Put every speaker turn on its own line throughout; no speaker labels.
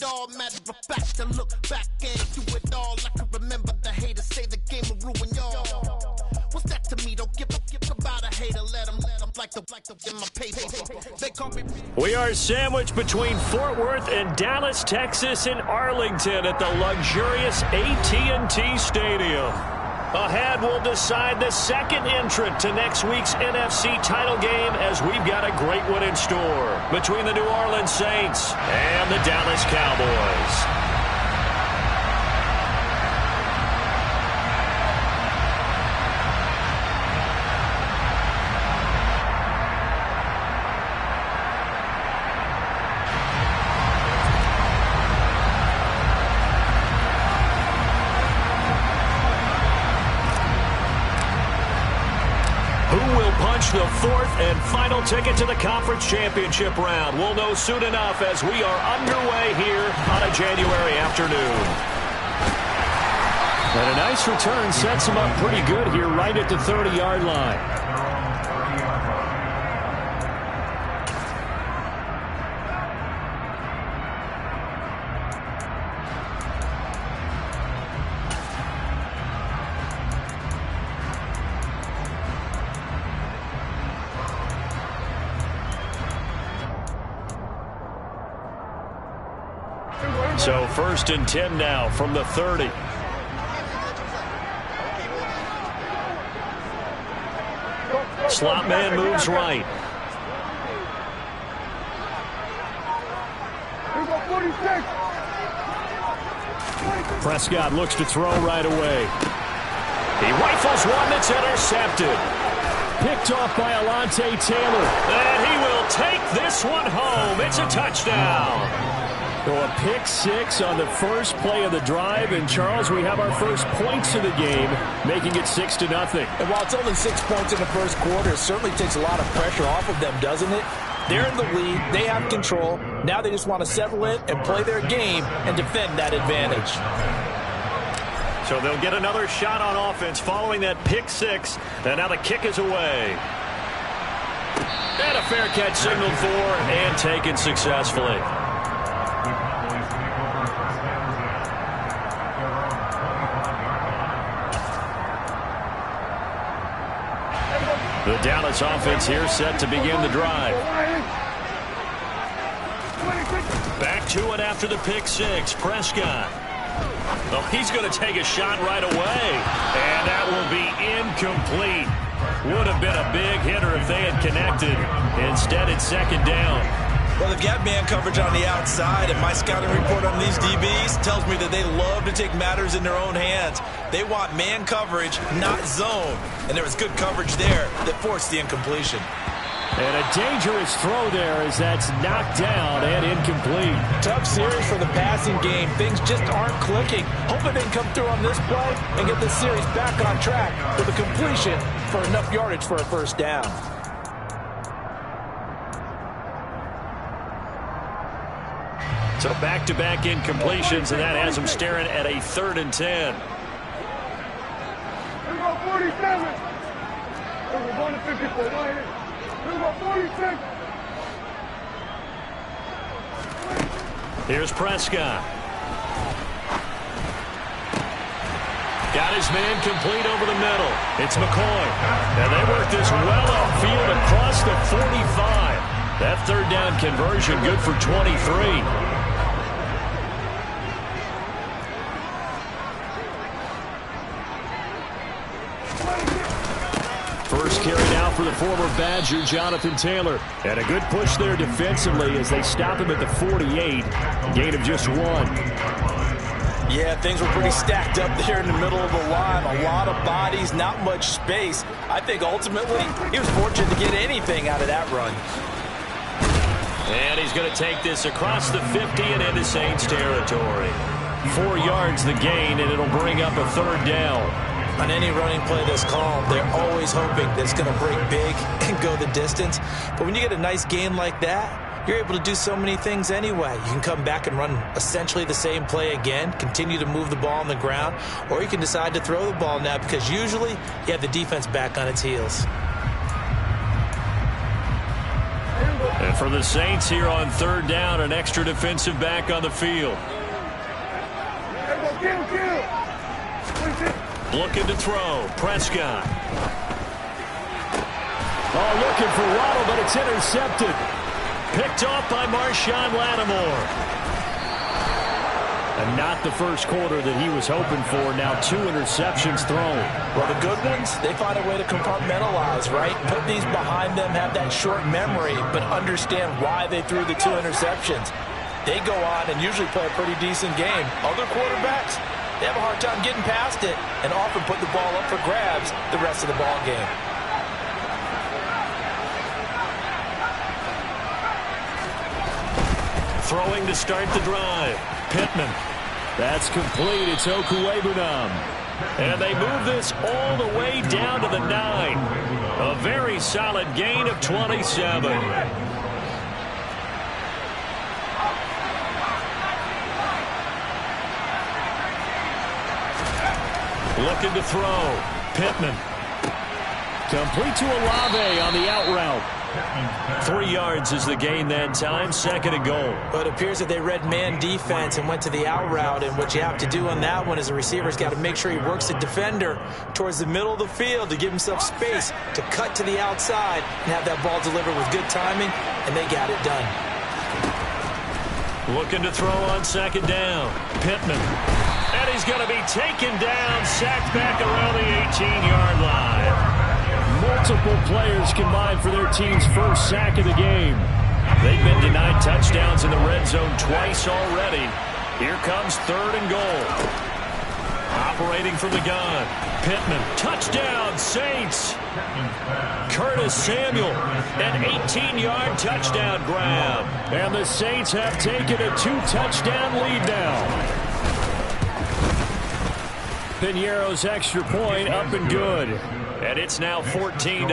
all. Matter of fact, I look back and do it all. I can remember the haters say the game will ruin y'all. What's that to me? Don't give a fuck about a hater. Let them like the in my paper. They call me.
We are sandwiched between Fort Worth and Dallas, Texas, and Arlington at the luxurious AT&T Stadium. Ahead, we'll decide the second entrant to next week's NFC title game as we've got a great one in store between the New Orleans Saints and the Dallas Cowboys. The fourth and final ticket to the conference championship round. We'll know soon enough as we are underway here on a January afternoon.
And a nice return sets him up pretty good here right at the 30-yard line.
So 1st and 10 now from the 30. Slot man moves right.
Prescott looks to throw right away.
He rifles one that's intercepted.
Picked off by Alontae Taylor.
And he will take this one home. It's a touchdown.
So a pick six on the first play of the drive. And, Charles, we have our first points of the game, making it 6-0.
And while it's only 6 points in the first quarter, it certainly takes a lot of pressure off of them, doesn't it? They're in the lead. They have control. Now they just want to settle it and play their game and defend that advantage.
So they'll get another shot on offense following that pick six. And now the kick is away. And a fair catch signaled for and taken successfully. The Dallas offense here set to begin the drive. Back to it after the pick six. Prescott. Oh, he's going to take a shot right away. And that will be incomplete. Would have been a big hitter if they had connected. Instead, it's second down.
Well, they've got man coverage on the outside, and my scouting report on these DBs tells me that they love to take matters in their own hands. They want man coverage, not zone. And there was good coverage there that forced the incompletion.
And a dangerous throw there as that's knocked down and incomplete.
Tough series for the passing game. Things just aren't clicking. Hoping they can come through on this play and get this series back on track with a completion for enough yardage for a first down.
So back-to-back incompletions, and that has them staring at a 3rd and 10.
Here we go, 47. We're going to 54 right here. Here we go, 46.
Here's Prescott. Got his man complete over the middle. It's McCoy. And they work this well upfield across the 45. That 3rd down conversion good for 23. First carry now for the former Badger, Jonathan Taylor. And a good push there defensively as they stop him at the 48. Gain of just 1.
Yeah, things were pretty stacked up there in the middle of the line. A lot of bodies, not much space. I think ultimately he was fortunate to get anything out of that run.
And he's going to take this across the 50 and into Saints territory. 4 yards the gain, and it'll bring up a 3rd down.
On any running play this called, they're always hoping that it's going to break big and go the distance. But when you get a nice gain like that, you're able to do so many things anyway. You can come back and run essentially the same play again, continue to move the ball on the ground, or you can decide to throw the ball now because usually you have the defense back on its heels.
And And for the Saints here on third down, an extra defensive back on the field. Looking to throw. Prescott.
Oh, looking for Waddle, but it's intercepted.
Picked off by Marshawn Lattimore. And not the first quarter that he was hoping for. Now 2 interceptions thrown.
Well, the good ones, they find a way to compartmentalize, right? Put these behind them, have that short memory, but understand why they threw the 2 interceptions. They go on and usually play a pretty decent game. Other quarterbacks, they have a hard time getting past it and often put the ball up for grabs the rest of the ball game.
Throwing to start the drive. Pittman.
That's complete. It's Okuwebunam.
And they move this all the way down to the 9. A very solid gain of 27. Looking to throw. Pittman.
Complete to Olave on the out route.
3 yards is the gain that time. 2nd and goal.
But it appears that they read man defense and went to the out route. And what you have to do on that one is the receiver's got to make sure he works the defender towards the middle of the field to give himself space to cut to the outside and have that ball delivered with good timing. And they got it done.
Looking to throw on 2nd down. Pittman. And he's going to be taken down, sacked back around the 18-yard line.
Multiple players combined for their team's first sack of the game.
They've been denied touchdowns in the red zone twice already. Here comes 3rd and goal. Operating from the gun. Pittman. Touchdown, Saints. Curtis Samuel. An 18-yard touchdown grab.
And the Saints have taken a 2-touchdown lead now. Pinheiro's extra point up and good.
And it's now 14-0.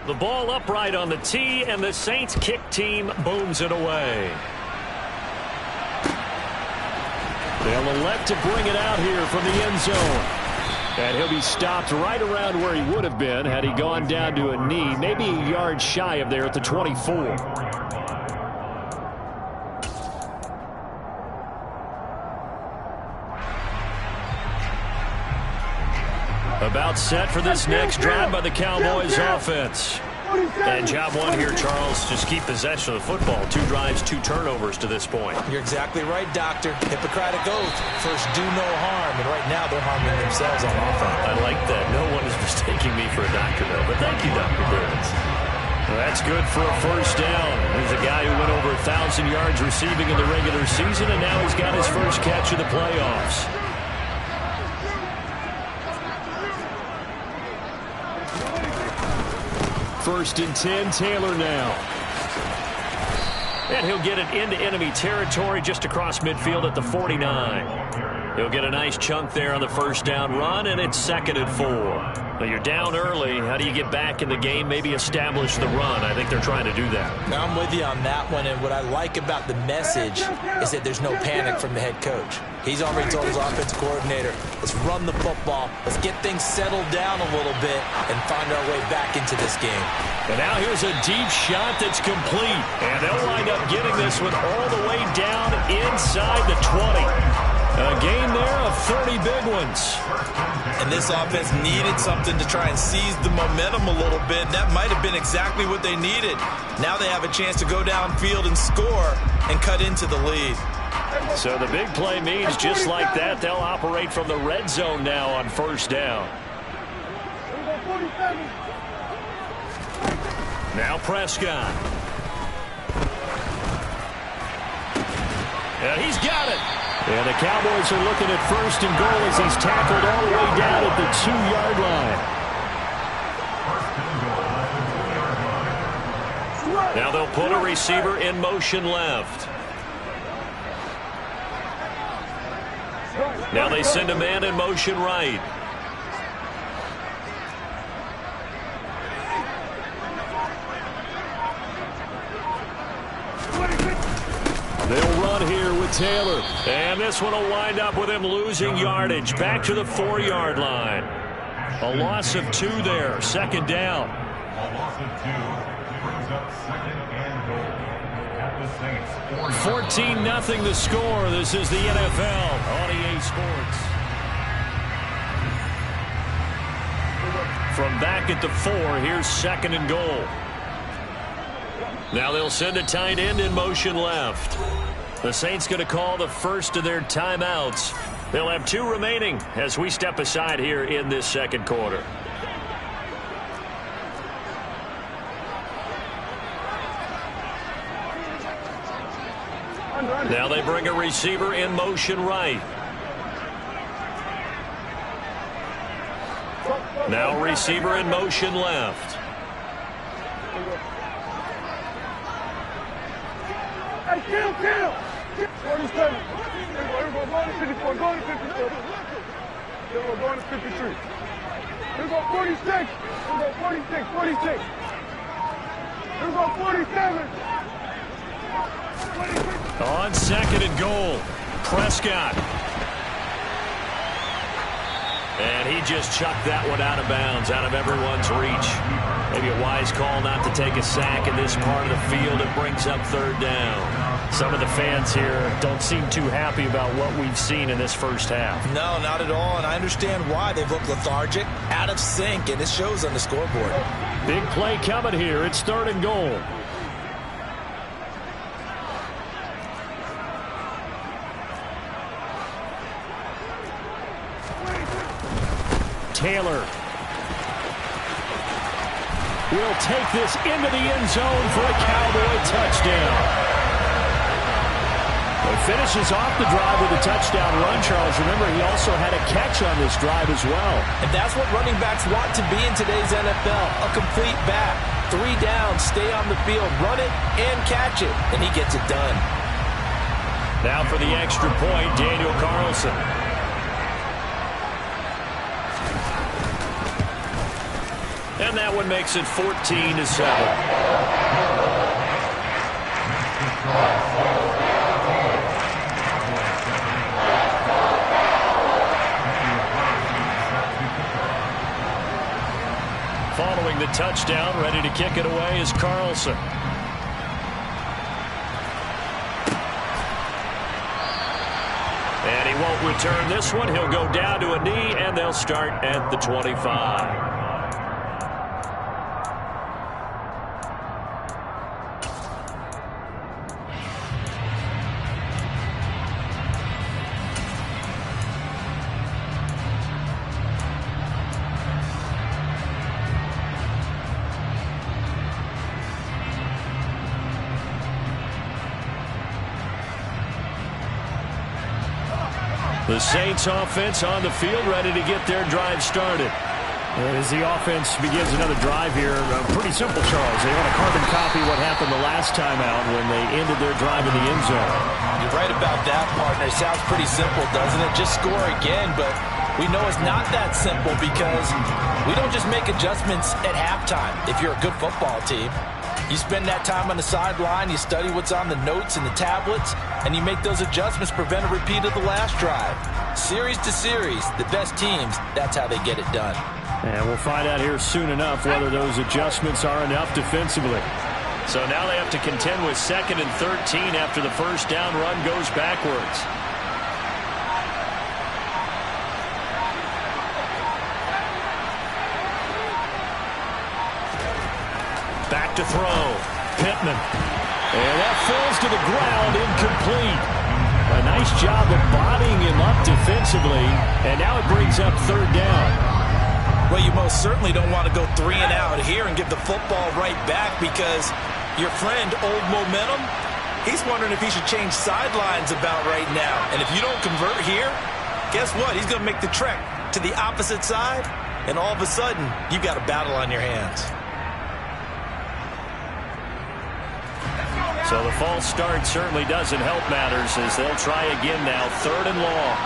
The ball upright on the tee, and the Saints kick team booms it away.
They'll elect to bring it out here from the end zone. And he'll be stopped right around where he would have been had he gone down to a knee, maybe a yard shy of there at the 24.
About set for this next drive by the Cowboys offense. And job one here, Charles, just keep possession of the football. 2 drives, 2 turnovers to this point.
You're exactly right, Doctor. Hippocratic oath. First, do no harm. And right now, they're harming themselves on offense.
I like that. No one is mistaking me for a doctor, though. But thank you, Dr. Burns. Well, that's good for a first down. There's a guy who went over 1,000 yards receiving in the regular season, and now he's got his first catch of the playoffs.
First and 10, Taylor now.
And he'll get it into enemy territory just across midfield at the 49. He'll get a nice chunk there on the first down run, and it's 2nd and 4. Now you're down early. How do you get back in the game, maybe establish the run? I think they're trying to do that.
Now I'm with you on that one, and what I like about the message is that there's no panic from the head coach. He's already told his offensive coordinator, let's run the football, let's get things settled down a little bit and find our way back into this game.
And now here's a deep shot that's complete. And they'll wind up getting this one all the way down inside the 20. A gain there of 30 big ones.
And this offense needed something to try and seize the momentum a little bit. That might have been exactly what they needed. Now they have a chance to go downfield and score and cut into the lead.
So the big play means just like that, they'll operate from the red zone now on first down. Now Prescott. And he's got it.
And the Cowboys are looking at first and goal as he's tackled all the way down at the 2-yard line.
Now they'll put a receiver in motion left. Now they send a man in motion right. one here with Taylor. And this one will wind up with him losing yardage. Back to the 4-yard line. A loss of 2 there. Second down.
A loss of 2 brings up second and goal at the Saints.
14-0 the score. This is the NFL on EA Sports. From back at the 4, here's second and goal. Now they'll send a tight end in motion left. The Saints going to call the first of their timeouts. They'll have 2 remaining as we step aside here in this second quarter. Now they bring a receiver in motion right. Now receiver in motion left.
Hey, kill! 47. Everybody go to 54. Go to 54. Everybody go to 53. Here we go 46. Here we go 46. 46. Here we go 47. 26.
On second and goal, Prescott. And he just chucked that one out of bounds, out of everyone's reach. Maybe a wise call not to take a sack in this part of the field. It brings up third down.
Some of the fans here don't seem too happy about what we've seen in this first half.
No, not at all, and I understand why. They've looked lethargic, out of sync, and it shows on the scoreboard.
Big play coming here. It's third and goal. Taylor will take this into the end zone for a Cowboy touchdown. He finishes off the drive with a touchdown run, Charles. Remember, he also had a catch on this drive as well.
And that's what running backs want to be in today's NFL, a complete back. 3 down, stay on the field, run it, and catch it, and he gets it done.
Now for the extra point, Daniel Carlson. And that one makes it 14-7. Following the touchdown, ready to kick it away is Carlson. And he won't return this one. He'll go down to a knee, and they'll start at the 25. The Saints offense on the field, ready to get their drive started.
As the offense begins another drive here, pretty simple, Charles. They want to carbon copy what happened the last time out when they ended their drive in the end zone.
You're right about that, partner. It sounds pretty simple, doesn't it? Just score again, but we know it's not that simple because we don't just make adjustments at halftime if you're a good football team. You spend that time on the sideline, you study what's on the notes and the tablets, and you make those adjustments, prevent a repeat of the last drive. Series to series, the best teams, that's how they get it done.
And we'll find out here soon enough whether those adjustments are enough defensively.
So now they have to contend with 2nd and 13 after the first down run goes backwards. Back to throw. Pittman. And that falls to the ground, incomplete. A nice job of bodying him up defensively. And now it brings up third down.
Well, you most certainly don't want to go 3 and out here and give the football right back because your friend, Old Momentum, he's wondering if he should change sidelines about right now. And if you don't convert here, guess what? He's going to make the trek to the opposite side, and all of a sudden, you've got a battle on your hands.
So the false start certainly doesn't help matters as they'll try again now, 3rd and long.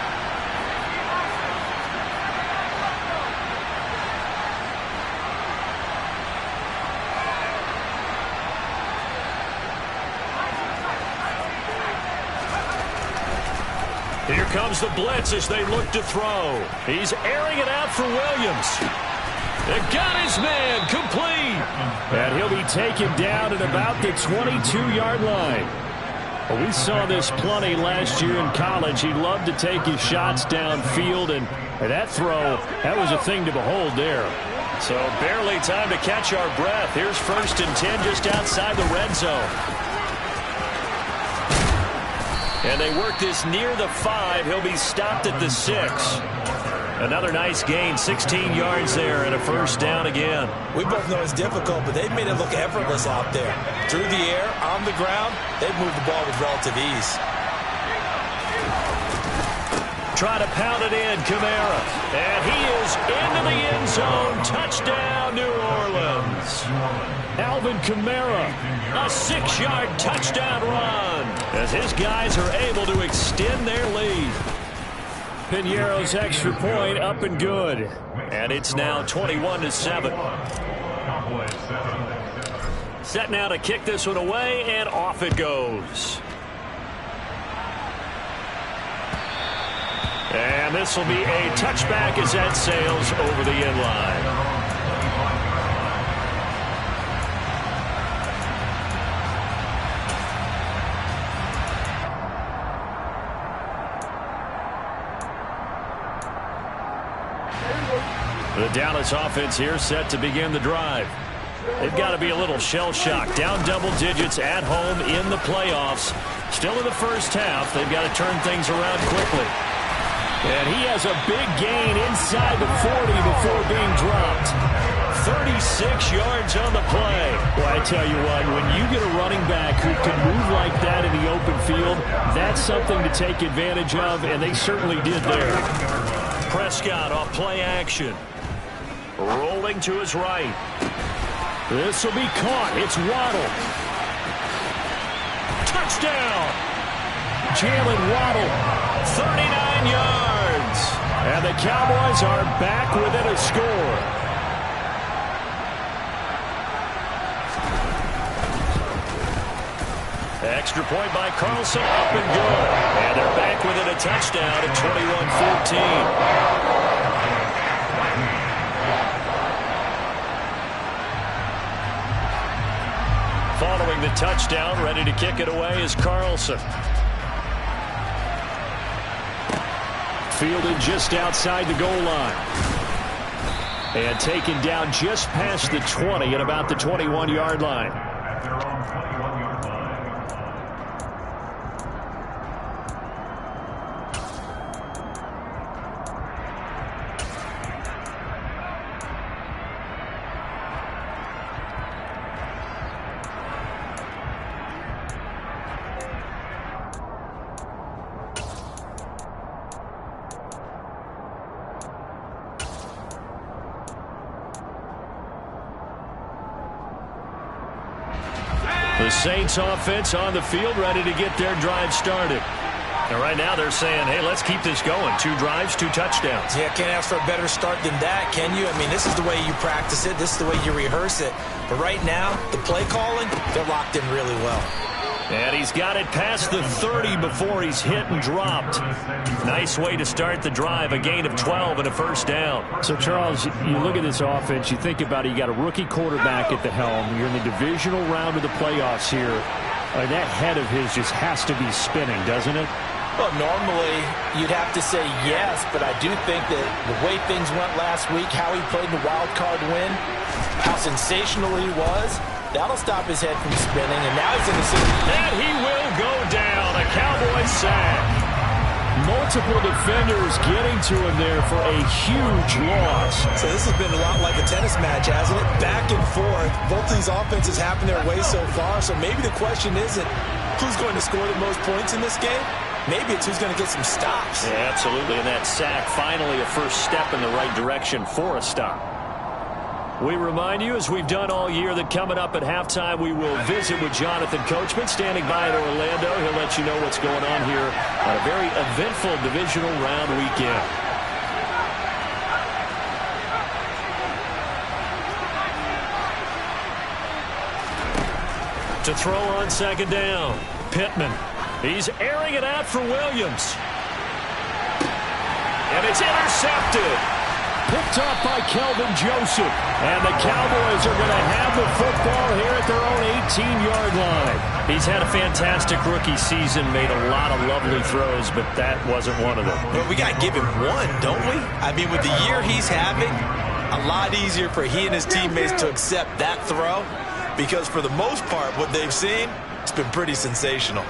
Here comes the blitz as they look to throw. He's airing it out for Williams. They got his man complete. And he'll be taken down at about the 22-yard line. Well, we saw this plenty last year in college. He loved to take his shots downfield, and that throw, that was a thing to behold there. So barely time to catch our breath. Here's 1st and 10 just outside the red zone. And they work this near the 5. He'll be stopped at the 6. Another nice gain, 16 yards there, and a 1st down again.
We both know it's difficult, but they've made it look effortless out there. Through the air, on the ground, they've moved the ball with relative ease.
Try to pound it in, Kamara. And he is into the end zone. Touchdown, New Orleans. Alvin Kamara, a 6-yard touchdown run as his guys are able to extend their lead. Piñeiro's extra point up and good. And it's now 21-7. Set now to kick this one away, and off it goes. And this will be a touchback as that sails over the end line. The Dallas offense here set to begin the drive. They've got to be a little shell-shocked. Down double digits at home in the playoffs. Still in the first half. They've got to turn things around quickly. And he has a big gain inside the 40 before being dropped. 36 yards on the play. Well, I tell you what, when you get a running back who can move like that in the open field, that's something to take advantage of, and they certainly did there. Prescott off play action. Rolling to his right. This will be caught. It's Waddle. Touchdown! Jalen Waddle, 39 yards. And the Cowboys are back within a score. Extra point by Carlson, up and good. And they're back within a touchdown at 21-14. Following the touchdown, ready to kick it away is Carlson. Fielded just outside the goal line. And taken down just past the 20 at about the 21-yard line.
At their own 21-yard line.
The Saints offense on the field, ready to get their drive started. And right now they're saying, hey, let's keep this going. 2 drives, 2 touchdowns.
Yeah, can't ask for a better start than that, can you? I mean, this is the way you practice it. This is the way you rehearse it. But right now, the play calling, they're locked in really well.
And he's got it past the 30 before he's hit and dropped. Nice way to start the drive. A gain of 12 and a 1st down.
So, Charles, you look at this offense, you think about it, you got a rookie quarterback at the helm. You're in the divisional round of the playoffs here. That head of his just has to be spinning, doesn't it?
Well, normally you'd have to say yes, but I do think that the way things went last week, how he played in the wild card win, how sensational he was, that'll stop his head from spinning, and now he's in the city.
And he will go down. A Cowboy sack.
Multiple defenders getting to him there for a huge loss.
So this has been a lot like a tennis match, hasn't it? Back and forth. Both these offenses happen their way so far, so maybe the question isn't who's going to score the most points in this game. Maybe it's who's going to get some stops.
Yeah, absolutely. And that sack, finally a first step in the right direction for a stop. We remind you, as we've done all year, that coming up at halftime, we will visit with Jonathan Coachman, standing by at Orlando. He'll let you know what's going on here on a very eventful divisional round weekend. To throw on 2nd down, Pittman. He's airing it out for Williams. And it's intercepted.
Picked off by Kelvin Joseph.
And the Cowboys are going to have the football here at their own 18-yard line. He's had a fantastic rookie season, made a lot of lovely throws, but that wasn't one of them.
But we got to give him one, don't we? I mean, with the year he's having, a lot easier for he and his teammates to accept that throw, because for the most part, what they've seen, it's been pretty sensational.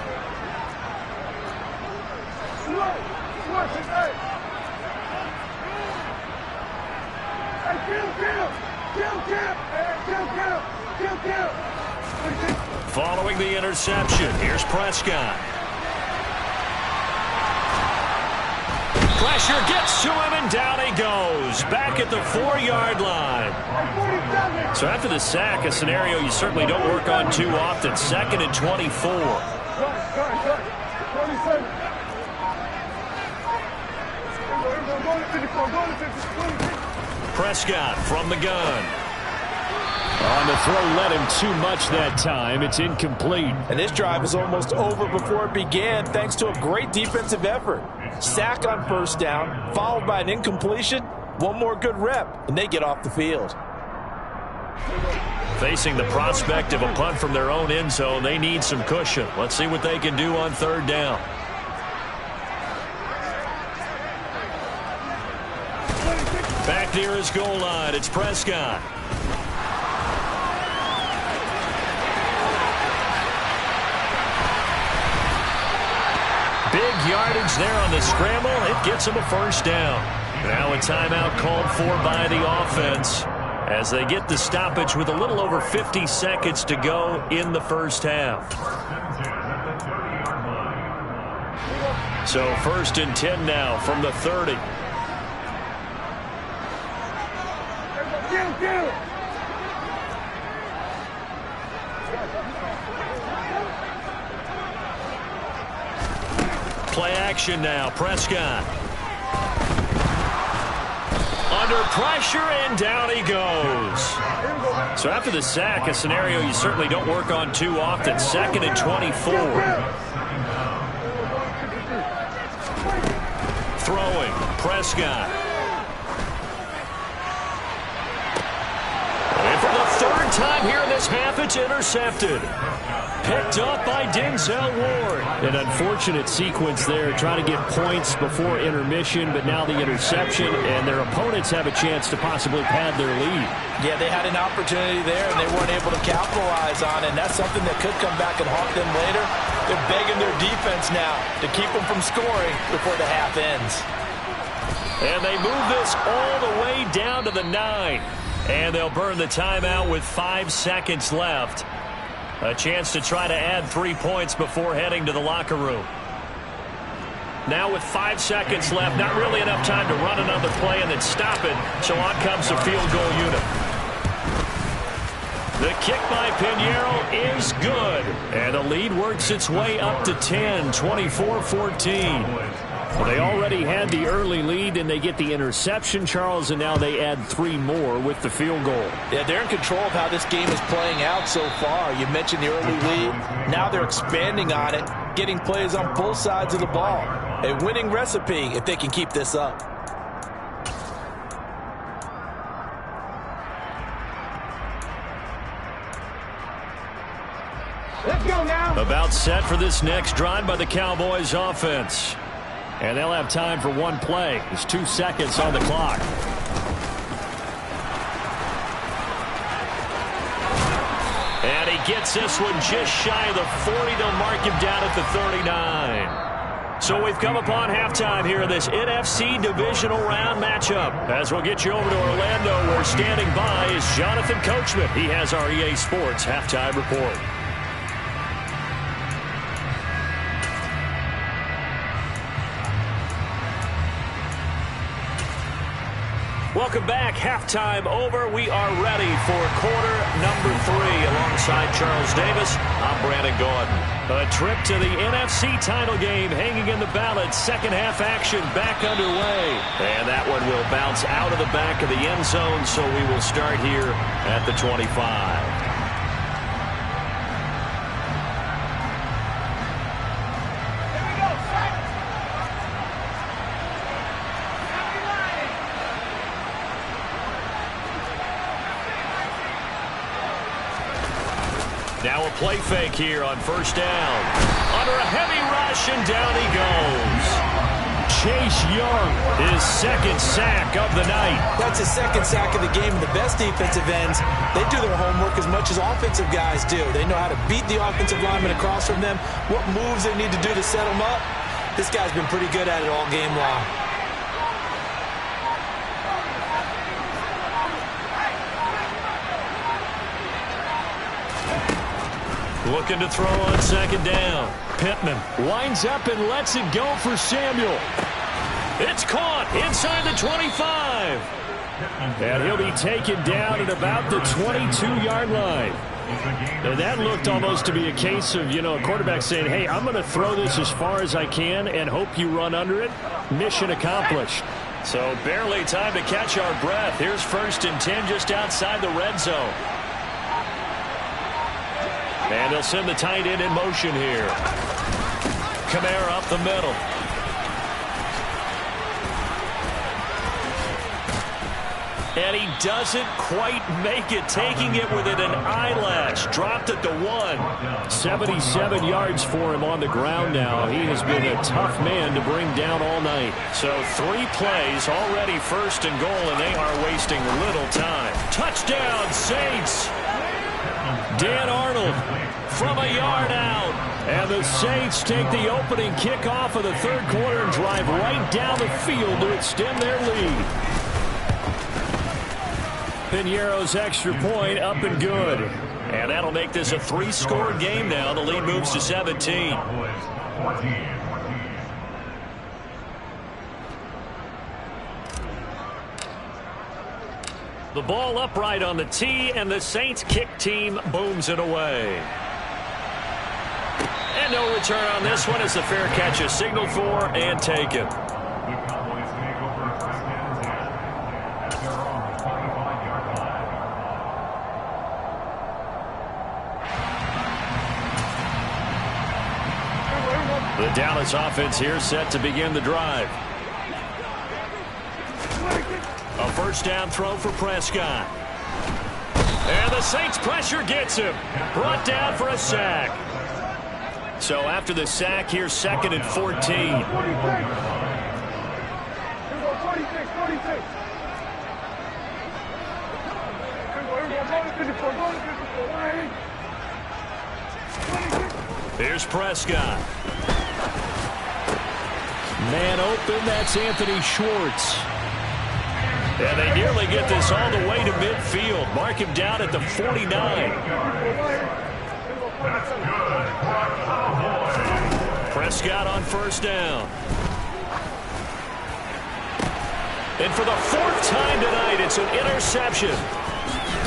Following the interception, here's Prescott. Pressure gets to him, and down he goes. Back at the 4-yard line. So after the sack, a scenario you certainly don't work on too often. 2nd and 24. Prescott from the gun.
On the throw, led him too much that time. It's incomplete.
And this drive is almost over before it began, thanks to a great defensive effort. Sack on first down, followed by an incompletion. One more good rep, and they get off the field.
Facing the prospect of a punt from their own end zone, they need some cushion. Let's see what they can do on 3rd down. Back near his goal line, it's Prescott. Big yardage there on the scramble. It gets him a first down. Now a timeout called for by the offense as they get the stoppage with a little over 50 seconds to go in the first half. So 1st and 10 now from the 30. Play action now. Prescott. Under pressure, and down he goes. So after the sack, a scenario you certainly don't work on too often. 2nd and 24. Throwing. Prescott. And for the 3rd time here in this half, it's intercepted. Picked up by Denzel Ward.
An unfortunate sequence there, trying to get points before intermission, but now the interception, and their opponents have a chance to possibly pad their lead.
Yeah, they had an opportunity there, and they weren't able to capitalize on it, and that's something that could come back and haunt them later. They're begging their defense now to keep them from scoring before the half ends.
And they move this all the way down to the 9. And they'll burn the timeout with 5 seconds left. A chance to try to add 3 points before heading to the locker room. Now with 5 seconds left, not really enough time to run another play and then stop it. So on comes the field goal unit. The kick by Pinheiro is good. And the lead works its way up to 10, 24-14.
Well, they already had the early lead, and they get the interception, Charles, and now they add 3 more with the field goal.
Yeah, they're in control of how this game is playing out so far. You mentioned the early lead. Now they're expanding on it, getting plays on both sides of the ball. A winning recipe if they can keep this up.
Let's go now.
About set for this next drive by the Cowboys offense.
And they'll have time for 1 play. There's 2 seconds on the clock.
And he gets this one just shy of the 40. They'll mark him down at the 39. So we've come upon halftime here in this NFC divisional round matchup. As we'll get you over to Orlando, where standing by is Jonathan Coachman. He has our EA Sports halftime report. Welcome back. Halftime over. We are ready for quarter number 3. Alongside Charles Davis, I'm Brandon Gordon. A trip to the NFC title game hanging in the balance. Second half action back underway. And that one will bounce out of the back of the end zone, so we will start here at the 25. Now a play fake here on first down. Under a heavy rush, and down he goes. Chase Young, his second sack of the night.
That's his second sack of the game. And the best defensive ends, they do their homework as much as offensive guys do. They know how to beat the offensive lineman across from them, what moves they need to do to set them up. This guy's been pretty good at it all game long.
Looking to throw on second down. Pittman winds up and lets it go for Samuel. It's caught inside the 25. And he'll be taken down at about the 22-yard line. And that looked almost to be a case of, a quarterback saying, hey, I'm going to throw this as far as I can and hope you run under it. Mission accomplished. So barely time to catch our breath. Here's 1st and 10 just outside the red zone. And they'll send the tight end in motion here. Kamara up the middle. And he doesn't quite make it, taking it within an eyelash. Dropped at the 1. 77 yards for him on the ground now. He has been a tough man to bring down all night. So 3 plays, already 1st and goal, and they are wasting little time. Touchdown, Saints! Dan Arnold from a yard out. And the Saints take the opening kickoff of the 3rd quarter and drive right down the field to extend their lead. Piñeiro's extra point up and good. And that'll make this a 3-score game now. The lead moves to 17. The ball upright on the tee, and the Saints kick team booms it away. And no return on this one as the fair catch is signaled for and taken. The Dallas offense here set to begin the drive. A 1st down throw for Prescott. And the Saints pressure gets him. Brought down for a sack. So after the sack, here's 2nd and 14. Here's Prescott. Man open, that's Anthony Schwartz. And they nearly get this all the way to midfield. Mark him down at the 49. Prescott on 1st down. And for the 4th time tonight, it's an interception.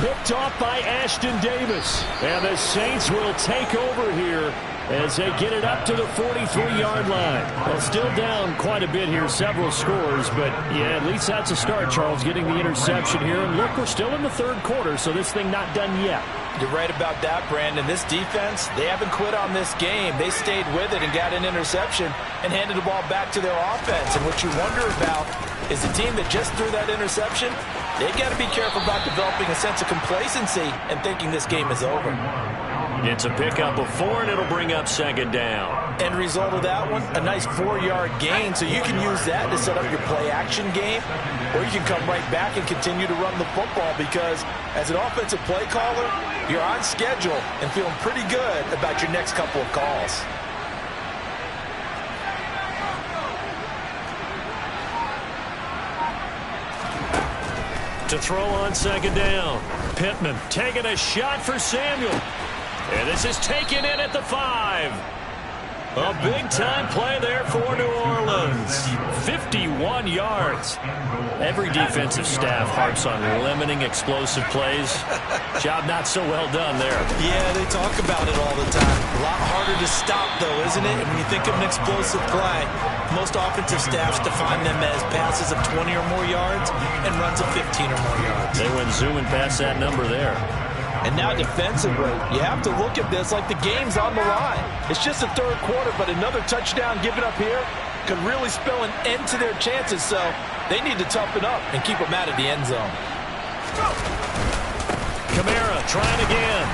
Picked off by Ashton Davis. And the Saints will take over here as they get it up to the 43-yard line. Well, still down quite a bit here, several scores, but yeah, at least that's a start, Charles, getting the interception here. And look, we're still in the 3rd quarter, so this thing not done yet.
You're right about that, Brandon. This defense, they haven't quit on this game. They stayed with it and got an interception and handed the ball back to their offense. And what you wonder about is the team that just threw that interception, they've got to be careful about developing a sense of complacency and thinking this game is over.
It's a pickup of 4, and it'll bring up 2nd down.
End result of that one, a nice 4-yard gain, so you can use that to set up your play-action game, or you can come right back and continue to run the football because as an offensive play caller, you're on schedule and feeling pretty good about your next couple of calls.
To throw on 2nd down. Pittman taking a shot for Samuel. And this is taken in at the 5. A big-time play there for New Orleans. 51 yards. Every defensive staff harps on limiting explosive plays. Job not so well done there.
Yeah, they talk about it all the time. A lot harder to stop, though, isn't it? And when you think of an explosive play, most offensive staffs define them as passes of 20 or more yards and runs of 15 or more yards.
They went zooming past that number there.
And now defensively, you have to look at this like the game's on the line. It's just the 3rd quarter, but another touchdown given up here could really spell an end to their chances. So they need to toughen up and keep them out of the end zone.
Kamara trying again.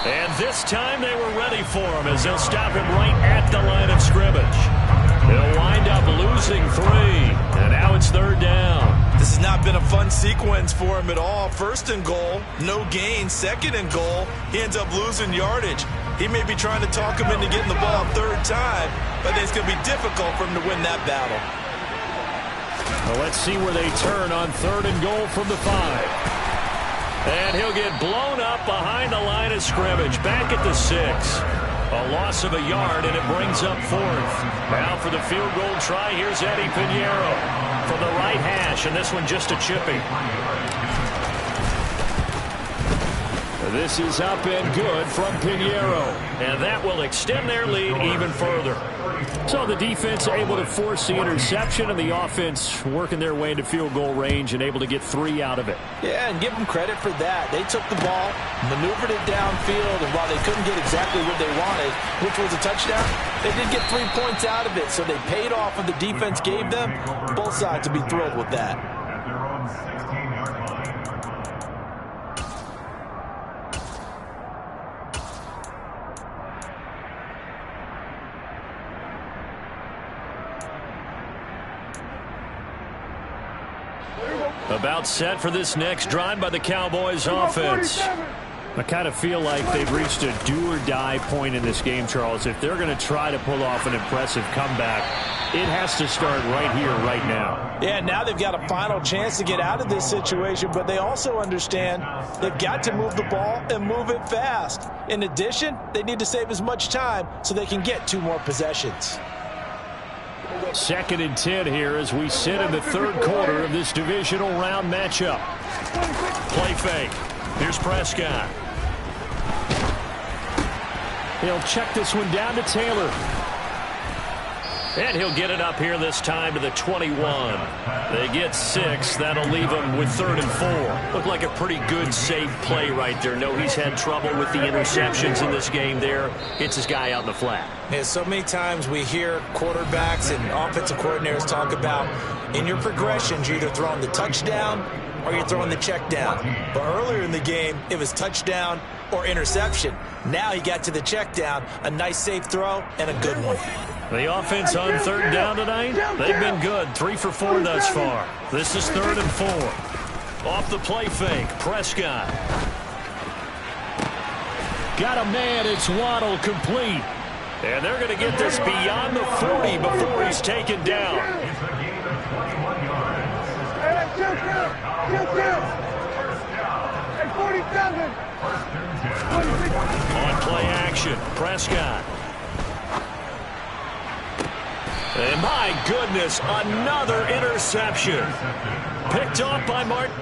And This time they were ready for him as they'll stop him right at the line of scrimmage. They'll wind up losing 3, and now it's 3rd down.
This has not been a fun sequence for him at all. 1st and goal, no gain. 2nd and goal, he ends up losing yardage. He may be trying to talk him into getting the ball 3rd time, but I think it's going to be difficult for him to win that battle.
Well, let's see where they turn on 3rd and goal from the 5. And he'll get blown up behind the line of scrimmage, back at the 6. A loss of a yard, and it brings up 4th. Now for the field goal try, here's Eddie Pinheiro from the right hash, and this one just a chipping. This is up and good from Pinheiro, and that will extend their lead even further. So the defense able to force the interception, and the offense working their way into field goal range and able to get 3 out of it.
Yeah, and give them credit for that. They took the ball, maneuvered it downfield, and while they couldn't get exactly what they wanted, which was a touchdown, they did get 3 points out of it, so they paid off what the defense gave them. Both sides will be thrilled with that.
At their own 16-yard line.
About set for this next drive by the Cowboys offense. I kind of feel like they've reached a do-or-die point in this game, Charles. If they're going to try to pull off an impressive comeback, it has to start right here, right now.
Yeah, now they've got a final chance to get out of this situation, but they also understand they've got to move the ball and move it fast. In addition, they need to save as much time so they can get 2 more possessions.
2nd and 10 here as we sit in the 3rd quarter of this divisional round matchup. Play fake. Here's Prescott. He'll check this one down to Taylor. And he'll get it up here this time to the 21. They get 6. That'll leave them with 3rd and 4. Looked like a pretty good, safe play right there. No, he's had trouble with the interceptions in this game there. Hits his guy out in the flat.
Yeah, so many times we hear quarterbacks and offensive coordinators talk about in your progressions, you're either throwing the touchdown or you're throwing the check down. But earlier in the game, it was touchdown or interception. Now he got to the check down, a nice safe throw, and a good one.
The offense on 3rd down tonight, they've been good. 3 for 4 thus far. This is 3rd and 4. Off the play fake, Prescott. Got a man, it's Waddle, complete. And they're going to get this beyond the 40 before he's taken down.
It's a gain of 21 yards.
On play action, Prescott. And my goodness, another interception. Picked off by Martin.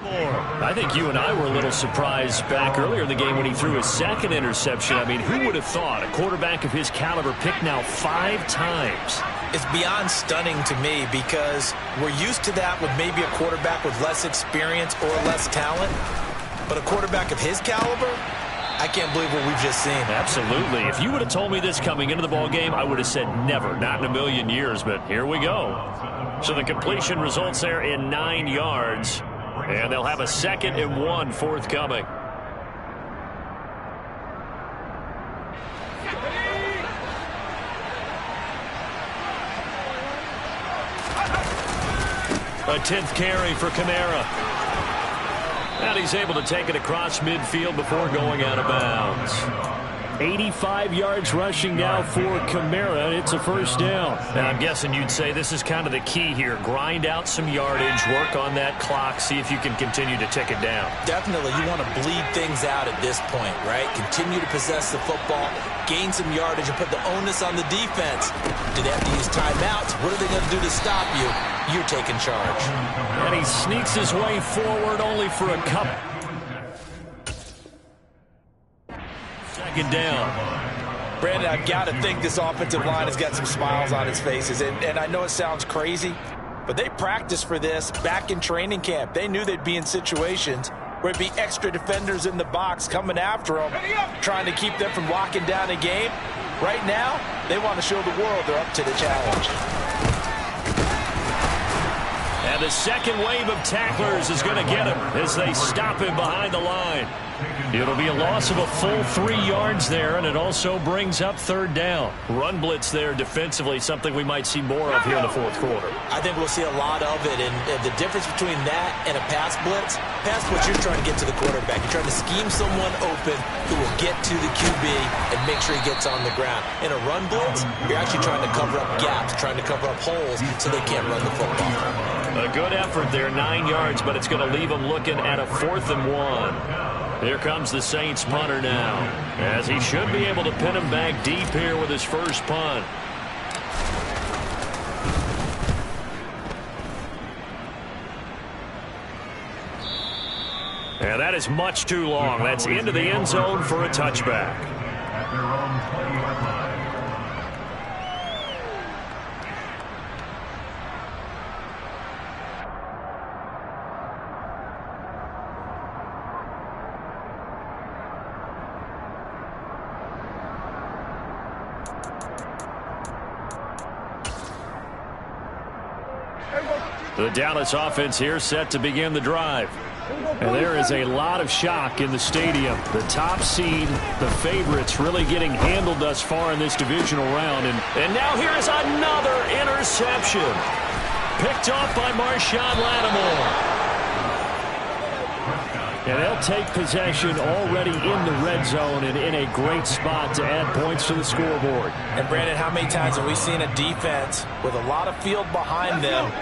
I think you and I were a little surprised back earlier in the game when he threw his 2nd interception. I mean, who would have thought a quarterback of his caliber picked now 5 times?
It's beyond stunning to me because we're used to that with maybe a quarterback with less experience or less talent. But a quarterback of his caliber, I can't believe what we've just seen.
Absolutely. If you would have told me this coming into the ball game, I would have said never, not in a million years, but here we go. So the completion results there in 9 yards, and they'll have a 2nd and 1 forthcoming. A 10th carry for Kamara. And he's able to take it across midfield before going out of bounds. 85 yards rushing now for Kamara, and it's a 1st down. And I'm guessing you'd say this is kind of the key here. Grind out some yardage, work on that clock, see if you can continue to tick it down.
Definitely, you want to bleed things out at this point, right? Continue to possess the football, gain some yardage, and put the onus on the defense. Do they have to use timeouts? What are they going to do to stop you? You're taking charge.
And he sneaks his way forward only for a couple. 2nd down.
Brandon, I've got to think this offensive line has got some smiles on its faces. And I know it sounds crazy, but they practiced for this back in training camp. They knew they'd be in situations where it'd be extra defenders in the box coming after them, trying to keep them from locking down a game. Right now, they want to show the world they're up to the challenge.
And the second wave of tacklers is going to get him as they stop him behind the line. It'll be a loss of a full 3 yards there, and it also brings up third down. Run blitz there defensively, something we might see more of here in the fourth quarter.
I think we'll see a lot of it, and the difference between that and a pass blitz, you're trying to get to the quarterback. You're trying to scheme someone open who will get to the QB and make sure he gets on the ground. In a run blitz, you're actually trying to cover up gaps, trying to cover up holes so they can't run the football.
A good effort there, 9 yards, but it's going to leave him looking at a 4th and 1. Here comes the Saints punter now, as he should be able to pin him back deep here with his first punt. And that is much too long. That's into the end zone for a touchback.
At their own 20-yard line.
The Dallas offense here set to begin the drive. And there is a lot of shock in the stadium. The top seed, the favorites, really getting handled thus far in this divisional round. And now here is another interception. Picked off by Marshawn Lattimore. And they'll take possession already in the red zone and in a great spot to add points to the scoreboard.
And, Brandon, how many times have we seen a defense with a lot of field behind them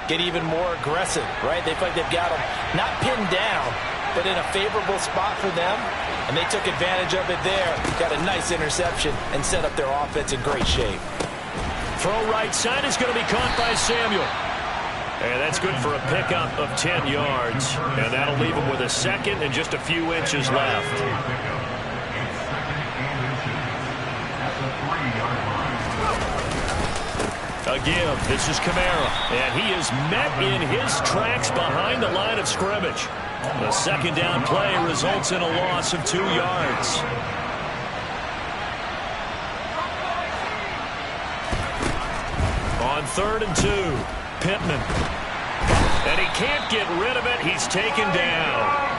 get even more aggressive, right? They feel like they've got them not pinned down, but in a favorable spot for them, and they took advantage of it there, got a nice interception, and set up their offense in great shape.
Throw right side is going to be caught by Samuel. And that's good for a pickup of 10 yards. And that'll leave him with a second and just a few inches left. Again, this is Kamara, and he is met in his tracks behind the line of scrimmage. The second down play results in a loss of 2 yards. On 3rd and 2, Pittman. And he can't get rid of it. He's taken down.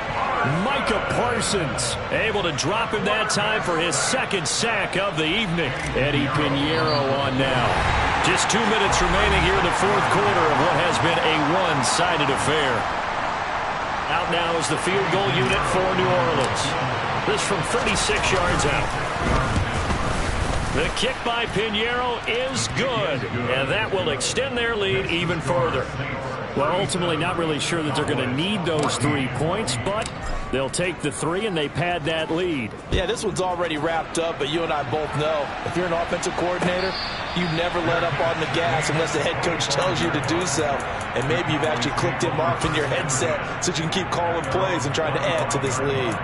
Micah Parsons able to drop him that time for his second sack of the evening. Eddie Pinheiro on now. Just 2 minutes remaining here in the fourth quarter of what has been a one-sided affair. Out now is the field goal unit for New Orleans. This from 36 yards out. The kick by Pinheiro is good, and that will extend their lead even further. Well, ultimately not really sure that they're going to need those 3 points, but they'll take the 3 and they pad that lead.
Yeah, this one's already wrapped up, but you and I both know if you're an offensive coordinator, you never let up on the gas unless the head coach tells you to do so. And maybe you've actually clicked him off in your headset so you can keep calling plays and trying to add to this lead.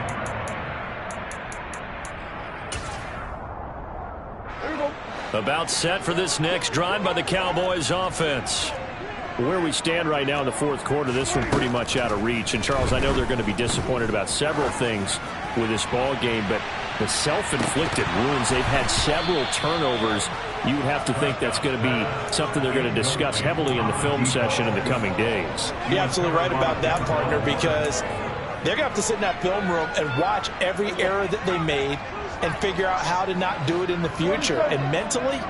About set for this next drive by the Cowboys offense. Where we stand right now in the fourth quarter, this one pretty much out of reach. And, Charles, I know they're going to be disappointed about several things with this ball game, but the self-inflicted wounds, they've had several turnovers. You would have to think that's going to be something they're going to discuss heavily in the film session in the coming days.
You're absolutely right about that, partner, because they're going to have to sit in that film room and watch every error that they made and figure out how to not do it in the future. And mentally,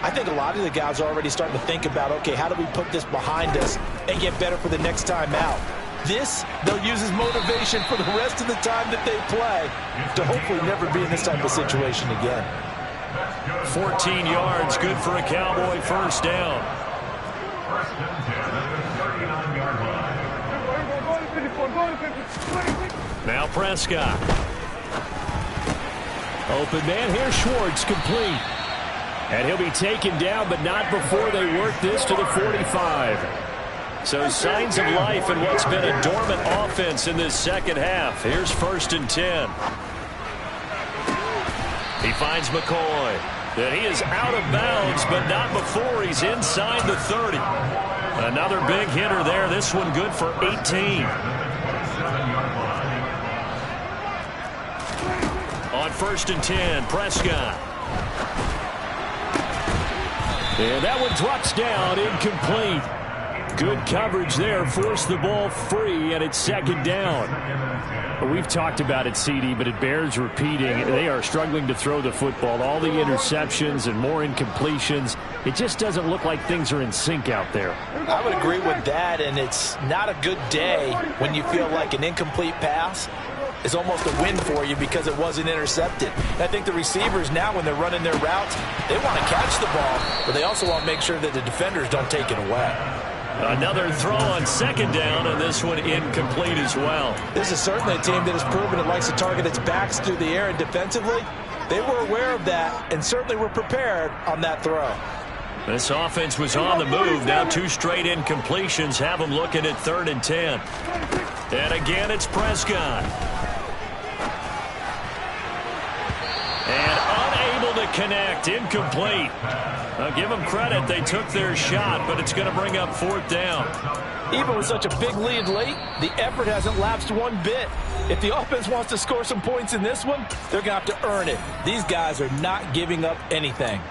I think a lot of the guys are already starting to think about, okay, how do we put this behind us and get better for the next time out? This, they'll use as motivation for the rest of the time that they play to hopefully never be in this type of situation again.
14 yards, good for a Cowboy first down.
First and 10 at the 39-yard line.
Now Prescott. Open man here, Schwartz, complete. And he'll be taken down, but not before they work this to the 45. So signs of life in what's been a dormant offense in this second half. Here's 1st and 10. He finds McCoy. And he is out of bounds, but not before he's inside the 30. Another big hitter there. This one good for 18. On 1st and 10, Prescott. And that one drops down, incomplete.
Good coverage there. Forced the ball free, and it's second down. We've talked about it, CD, but it bears repeating. They are struggling to throw the football. All the interceptions and more incompletions. It just doesn't look like things are in sync out there.
I would agree with that, and it's not a good day when you feel like an incomplete pass is almost a win for you because it wasn't intercepted. And I think the receivers now, when they're running their routes, they want to catch the ball, but they also want to make sure that the defenders don't take it away.
Another throw on second down, and this one incomplete as well.
This is certainly a team that has proven it likes to target its backs through the air, and defensively, they were aware of that and certainly were prepared on that throw.
This offense was on the move. Now 2 straight incompletions have them looking at 3rd and 10. And again, it's Prescott. And unable to connect. Incomplete. I'll give them credit. They took their shot, but it's going to bring up 4th down.
Even with such a big lead late, the effort hasn't lapsed one bit. If the offense wants to score some points in this one, they're going to have to earn it. These guys are not giving up anything.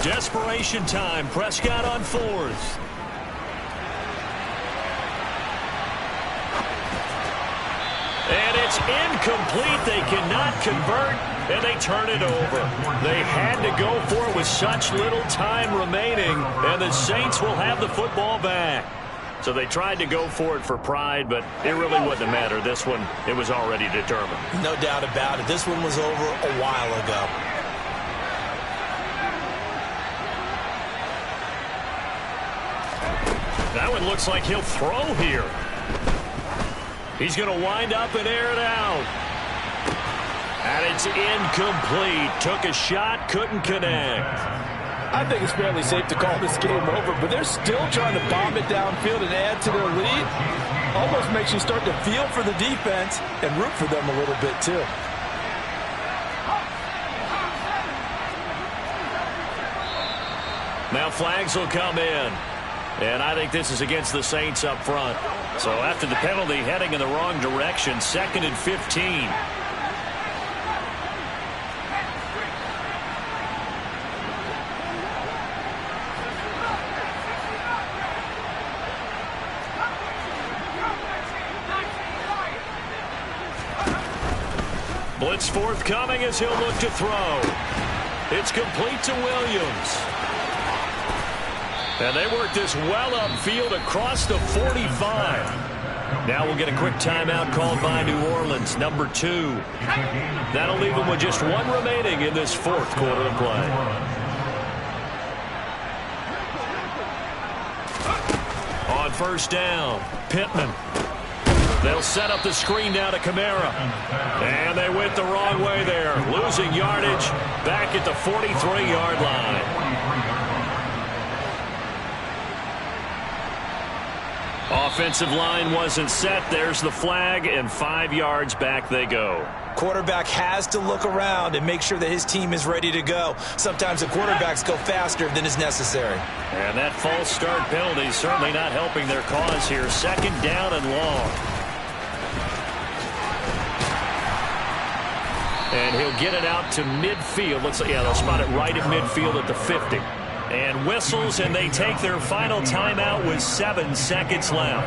Desperation time. Prescott on 4th. And it's incomplete. They cannot convert, and they turn it over. They had to go for it with such little time remaining, and the Saints will have the football back. So they tried to go for it for pride, but it really wouldn't have mattered. This one, it was already determined.
No doubt about it. This one was over a while ago.
That one looks like he'll throw here. He's going to wind up and air it out. And it's incomplete. Took a shot, couldn't connect.
I think it's fairly safe to call this game over, but they're still trying to bomb it downfield and add to their lead. Almost makes you start to feel for the defense and root for them a little bit, too.
Now flags will come in. And I think this is against the Saints up front. So after the penalty, heading in the wrong direction, 2nd and 15. Blitz forthcoming as he'll look to throw. It's complete to Williams. And they work this well upfield across the 45. Now we'll get a quick timeout called by New Orleans, number 2. That'll leave them with just 1 remaining in this 4th quarter of play. On 1st down, Pittman. They'll set up the screen down to Kamara. And they went the wrong way there, losing yardage back at the 43-yard line. Offensive line wasn't set. There's the flag, and 5 yards back they go.
Quarterback has to look around and make sure that his team is ready to go. Sometimes the quarterbacks go faster than is necessary.
And that false start penalty is certainly not helping their cause here. 2nd down and long. And he'll get it out to midfield. Looks like, yeah, they'll spot it right at midfield at the 50. And whistles, and they take their final timeout with 7 seconds left.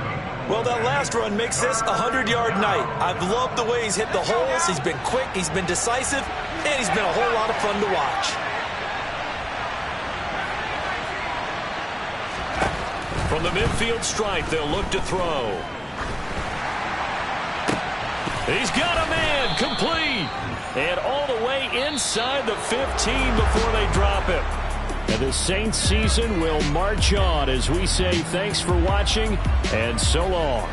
Well, that last run makes this a 100-yard night. I've loved the way he's hit the holes. He's been quick, he's been decisive, and he's been a whole lot of fun to watch.
From the midfield stripe, they'll look to throw. He's got a man, complete. And all the way inside the 15 before they drop him. And the Saints season will march on as we say thanks for watching and so long.